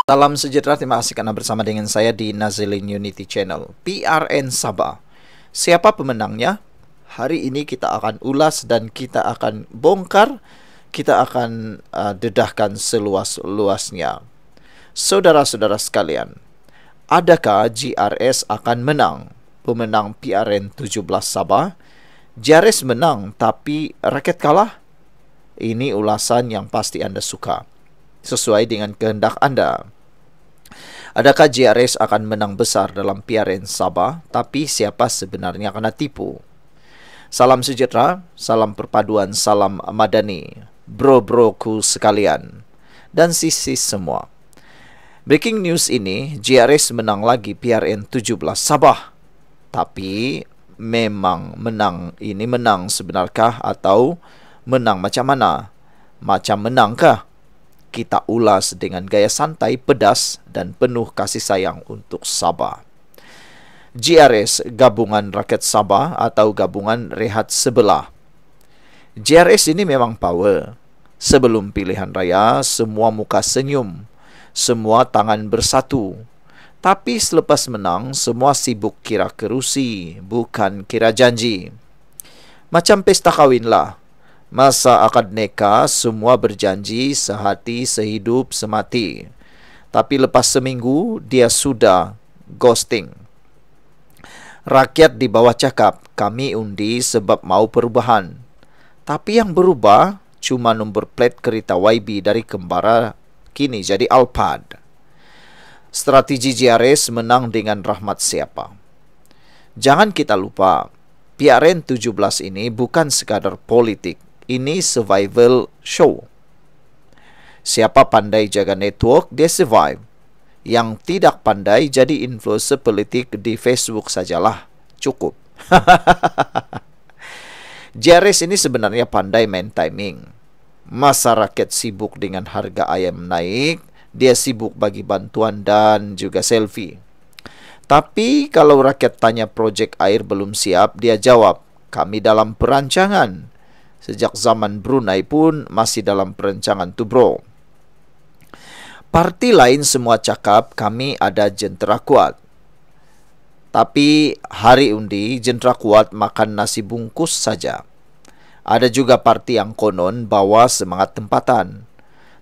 Salam sejahtera, terima kasih karena bersama dengan saya di Nazilin Unity Channel. PRN Sabah. Siapa pemenangnya? Hari ini kita akan ulas dan kita akan bongkar, kita akan dedahkan seluas-luasnya. Saudara-saudara sekalian, adakah GRS akan menang? Pemenang PRN 17 Sabah, GRS menang tapi rakyat kalah? Ini ulasan yang pasti Anda suka, sesuai dengan kehendak Anda. Adakah GRS akan menang besar dalam PRN Sabah, tapi siapa sebenarnya kena tipu? Salam sejahtera, salam perpaduan, salam madani, bro-broku sekalian, dan sis-sis semua. Breaking news ini, GRS menang lagi PRN 17 Sabah. Tapi memang menang ini menang sebenarkah atau menang macam mana? Macam menangkah? Kita ulas dengan gaya santai, pedas, dan penuh kasih sayang untuk Sabah. GRS, Gabungan Rakyat Sabah atau Gabungan Rehat Sebelah. GRS ini memang power. Sebelum pilihan raya, semua muka senyum, semua tangan bersatu. Tapi selepas menang, semua sibuk kira kerusi, bukan kira janji. Macam pesta kawin lah. Masa akad nikah, semua berjanji sehati, sehidup, semati. Tapi lepas seminggu, dia sudah ghosting. Rakyat di bawah cakap, kami undi sebab mau perubahan. Tapi yang berubah cuma nombor plate kereta YB dari Kembara kini jadi Alphard. Strategi GRS menang dengan rahmat siapa? Jangan kita lupa, PRN 17 ini bukan sekadar politik. Ini survival show. Siapa pandai jaga network, dia survive. Yang tidak pandai jadi influencer politik di Facebook sajalah. Cukup. GRS ini sebenarnya pandai main timing. Masa rakyat sibuk dengan harga ayam naik, dia sibuk bagi bantuan dan juga selfie. Tapi kalau rakyat tanya projek air belum siap, dia jawab, kami dalam perancangan. Sejak zaman Brunei pun masih dalam perancangan tu bro. Parti lain semua cakap kami ada jentera kuat. Tapi hari undi jentera kuat makan nasi bungkus saja. Ada juga parti yang konon bawa semangat tempatan.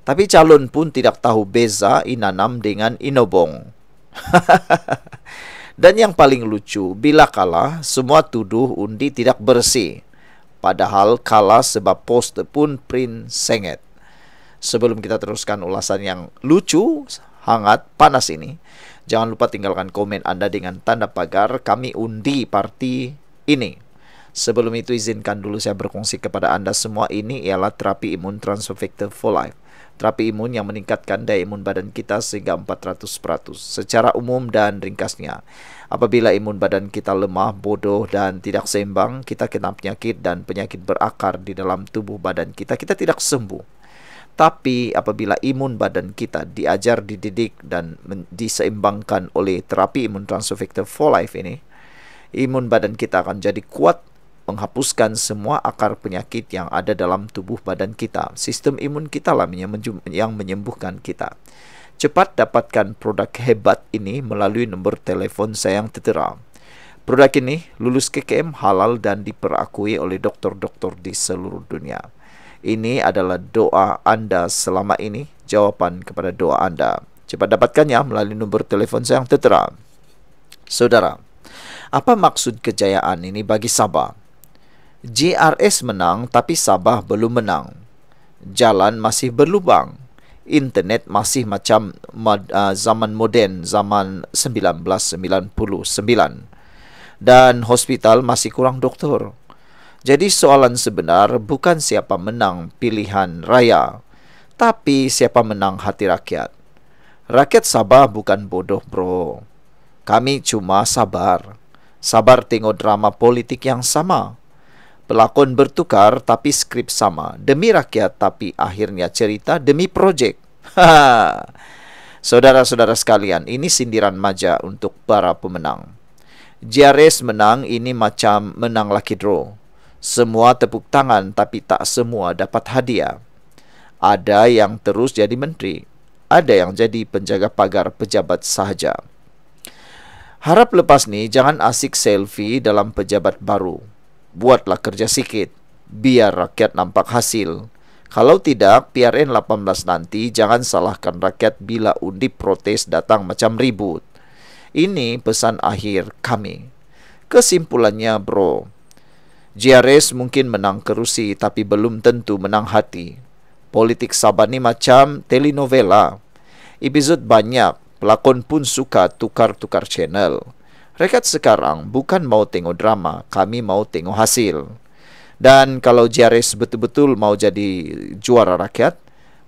Tapi calon pun tidak tahu beza Inanam dengan Inobong. Dan yang paling lucu, bila kalah semua tuduh undi tidak bersih. Padahal kalah sebab poster pun print sengit. Sebelum kita teruskan ulasan yang lucu, hangat, panas ini, jangan lupa tinggalkan komen Anda dengan tanda pagar kami undi parti ini. Sebelum itu izinkan dulu saya berkongsi kepada Anda semua, ini ialah terapi imun Transfer Factor for Life. Terapi imun yang meningkatkan daya imun badan kita sehingga 400% secara umum dan ringkasnya. Apabila imun badan kita lemah, bodoh dan tidak seimbang, kita kena penyakit dan penyakit berakar di dalam tubuh badan kita. Kita tidak sembuh. Tapi apabila imun badan kita diajar, dididik dan diseimbangkan oleh terapi imun Transfer Factor for Life ini, imun badan kita akan jadi kuat, menghapuskan semua akar penyakit yang ada dalam tubuh badan kita. Sistem imun kita lah yang menyembuhkan kita. Cepat dapatkan produk hebat ini melalui nombor telefon saya yang tertera. Produk ini lulus KKM halal dan diperakui oleh doktor-doktor di seluruh dunia. Ini adalah doa Anda selama ini, jawaban kepada doa Anda. Cepat dapatkannya melalui nombor telefon saya yang tertera. Saudara, apa maksud kejayaan ini bagi Sabah? GRS menang tapi Sabah belum menang. Jalan masih berlubang. Internet masih macam zaman moden, zaman 1999. Dan hospital masih kurang doktor. Jadi soalan sebenar bukan siapa menang pilihan raya, tapi siapa menang hati rakyat. Rakyat Sabah bukan bodoh bro. Kami cuma sabar. Sabar tengok drama politik yang sama. Pelakon bertukar tapi skrip sama. Demi rakyat tapi akhirnya cerita demi projek. Saudara-saudara sekalian, ini sindiran maja untuk para pemenang. GRS menang ini macam menang lucky draw. Semua tepuk tangan tapi tak semua dapat hadiah. Ada yang terus jadi menteri. ada yang jadi penjaga pagar pejabat sahaja. Harap lepas ni jangan asik selfie dalam pejabat baru. Buatlah kerja sikit, biar rakyat nampak hasil. Kalau tidak, PRN 18 nanti jangan salahkan rakyat bila undip protes datang macam ribut. Ini pesan akhir kami. Kesimpulannya bro, GRS mungkin menang kerusi tapi belum tentu menang hati. Politik Sabah ni macam telenovela. Episod banyak, pelakon pun suka tukar-tukar channel. Rakyat sekarang bukan mau tengok drama, kami mau tengok hasil. Dan kalau GRS betul-betul mau jadi juara rakyat,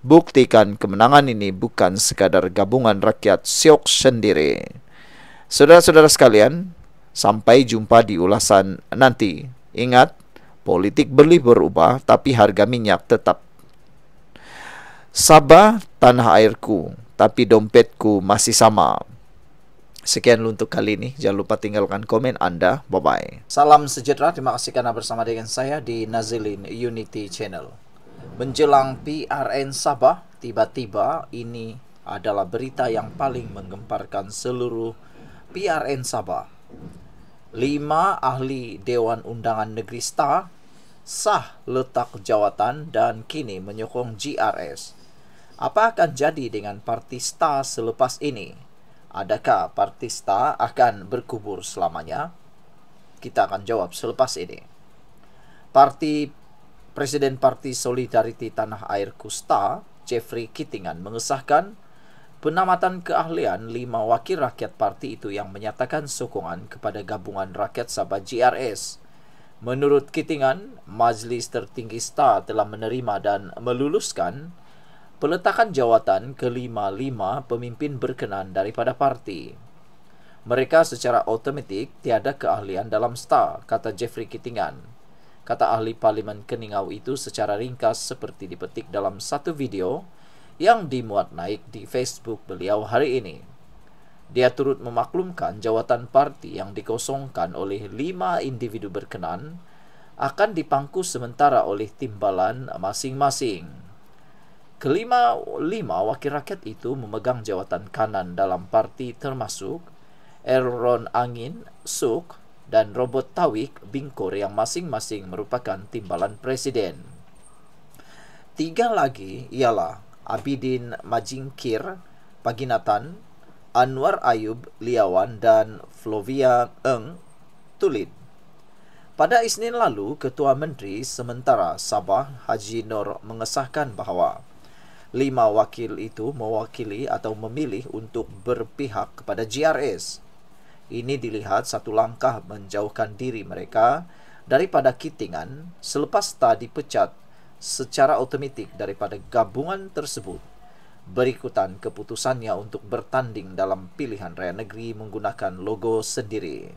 buktikan kemenangan ini bukan sekadar gabungan rakyat syok sendiri. Saudara-saudara sekalian, sampai jumpa di ulasan nanti. Ingat, politik boleh berubah tapi harga minyak tetap. Sabah tanah airku, tapi dompetku masih sama. Sekian untuk kali ini. Jangan lupa tinggalkan komen Anda. Bye-bye. Salam sejahtera. Terima kasih karena bersama dengan saya di Nazilin Unity Channel. Menjelang PRN Sabah, tiba-tiba ini adalah berita yang paling menggemparkan seluruh PRN Sabah. 5 ahli Dewan Undangan Negeri sah letak jawatan dan kini menyokong GRS. Apa akan jadi dengan parti STAR selepas ini? Adakah parti STAR akan berkubur selamanya? Kita akan jawab selepas ini. Presiden Parti Solidariti Tanah Airku STAR, Jeffrey Kittingan, mengesahkan penamatan keahlian 5 wakil rakyat parti itu yang menyatakan sokongan kepada gabungan rakyat Sabah GRS. Menurut Kittingan, Majlis Tertinggi STAR telah menerima dan meluluskan peletakan jawatan ke-5 pemimpin berkenan daripada parti. Mereka secara otomatik tiada keahlian dalam STAR, kata Jeffrey Kittingan. Kata ahli Parlimen Keningau itu secara ringkas seperti dipetik dalam satu video yang dimuat naik di Facebook beliau hari ini. Dia turut memaklumkan jawatan parti yang dikosongkan oleh 5 individu berkenan akan dipangku sementara oleh timbalan masing-masing. Kelima wakil rakyat itu memegang jawatan kanan dalam parti termasuk Elron Angin, Suk dan Robot Tawik Bingkor yang masing-masing merupakan timbalan presiden. 3 lagi ialah Abidin Majingkir, Paginatan, Anwar Ayub Liawan dan Flovia Eng Tulid. Pada Isnin lalu, Ketua Menteri Sementara Sabah Haji Nur mengesahkan bahawa 5 wakil itu mewakili atau memilih untuk berpihak kepada GRS. Ini dilihat satu langkah menjauhkan diri mereka daripada Kittingan selepas tak dipecat secara otomatik daripada gabungan tersebut. Berikutan keputusannya untuk bertanding dalam pilihan raya negeri menggunakan logo sendiri.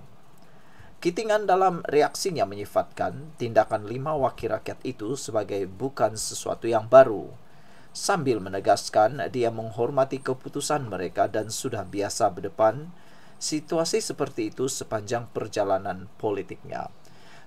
Kittingan dalam reaksinya menyifatkan tindakan 5 wakil rakyat itu sebagai bukan sesuatu yang baru, sambil menegaskan dia menghormati keputusan mereka dan sudah biasa berdepan situasi seperti itu sepanjang perjalanan politiknya.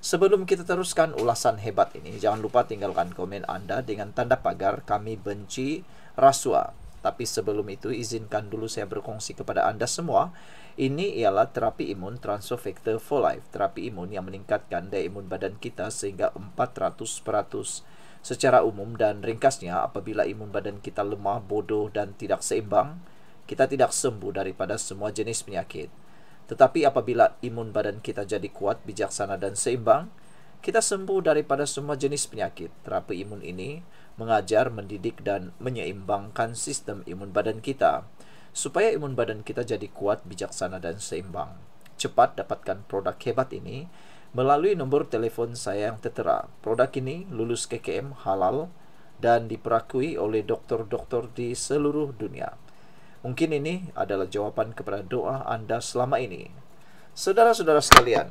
Sebelum kita teruskan ulasan hebat ini, jangan lupa tinggalkan komen Anda dengan tanda pagar kami benci rasuah. Tapi sebelum itu, izinkan dulu saya berkongsi kepada Anda semua. Ini ialah terapi imun Transfer Factor for Life. Terapi imun yang meningkatkan daya imun badan kita sehingga 400%. Secara umum dan ringkasnya, apabila imun badan kita lemah, bodoh dan tidak seimbang, kita tidak sembuh daripada semua jenis penyakit. Tetapi apabila imun badan kita jadi kuat, bijaksana dan seimbang, kita sembuh daripada semua jenis penyakit. Terapi imun ini mengajar, mendidik dan menyeimbangkan sistem imun badan kita supaya imun badan kita jadi kuat, bijaksana dan seimbang. Cepat dapatkan produk hebat ini melalui nombor telefon saya yang tertera. Produk ini lulus KKM halal dan diperakui oleh doktor-doktor di seluruh dunia. Mungkin ini adalah jawaban kepada doa Anda selama ini. Saudara-saudara sekalian,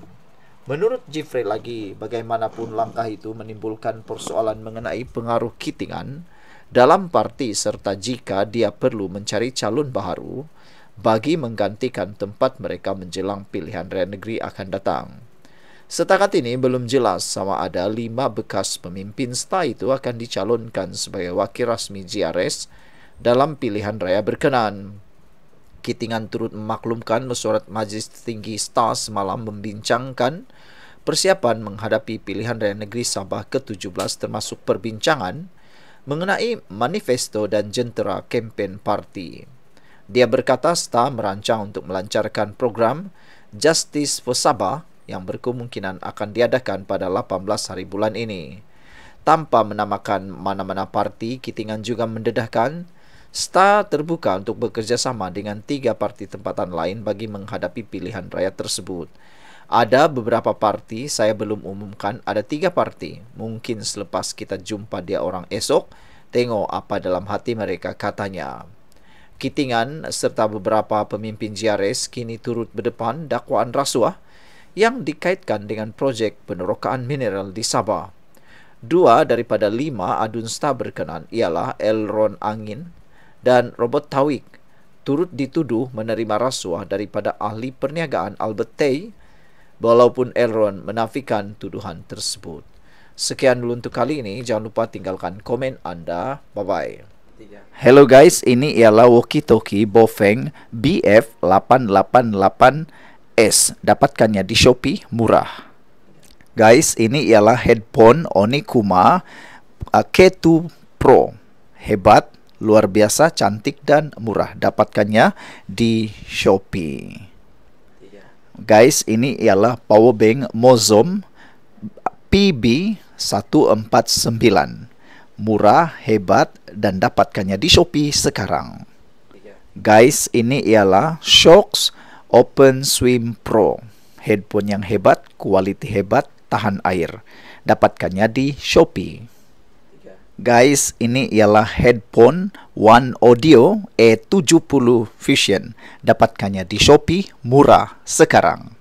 menurut Jeffrey lagi, bagaimanapun langkah itu menimbulkan persoalan mengenai pengaruh Kittingan dalam parti serta jika dia perlu mencari calon baharu bagi menggantikan tempat mereka menjelang pilihan raya negeri akan datang. Setakat ini belum jelas sama ada 5 bekas pemimpin STA itu akan dicalonkan sebagai wakil rasmi GRS dalam pilihan raya berkenan. Kitingan turut memaklumkan mesyuarat Majlis Tinggi STAR semalam membincangkan persiapan menghadapi pilihan raya negeri Sabah ke-17 termasuk perbincangan mengenai manifesto dan jentera kempen parti. Dia berkata STAR merancang untuk melancarkan program Justice for Sabah yang berkemungkinan akan diadakan pada 18 hari bulan ini. Tanpa menamakan mana-mana parti, Kitingan juga mendedahkan STAR terbuka untuk bekerjasama dengan 3 parti tempatan lain bagi menghadapi pilihan raya tersebut. Ada beberapa parti, saya belum umumkan, ada 3 parti. Mungkin selepas kita jumpa dia orang esok, tengok apa dalam hati mereka, katanya. Kitingan serta beberapa pemimpin JRS kini turut berdepan dakwaan rasuah yang dikaitkan dengan projek penerokaan mineral di Sabah. 2 daripada 5 adun STAR berkenan ialah Elron Angin dan Robert Tawik turut dituduh menerima rasuah daripada ahli perniagaan Albert Tay, walaupun Elron menafikan tuduhan tersebut. Sekian dulu untuk kali ini. Jangan lupa tinggalkan komen anda. Bye-bye. Hello guys, ini ialah walkie-talkie Bofeng BF888S. Dapatkannya di Shopee, murah. Guys, ini ialah headphone Onikuma K2 Pro. Hebat, luar biasa, cantik dan murah. Dapatkannya di Shopee. Guys, ini ialah powerbank Mozom PB149. Murah, hebat dan dapatkannya di Shopee sekarang. Guys, ini ialah Shocks Open Swim Pro. Headphone yang hebat, kualiti hebat, tahan air. Dapatkannya di Shopee. Guys, ini ialah headphone One Audio E70 Fusion. Dapatkannya di Shopee, murah sekarang.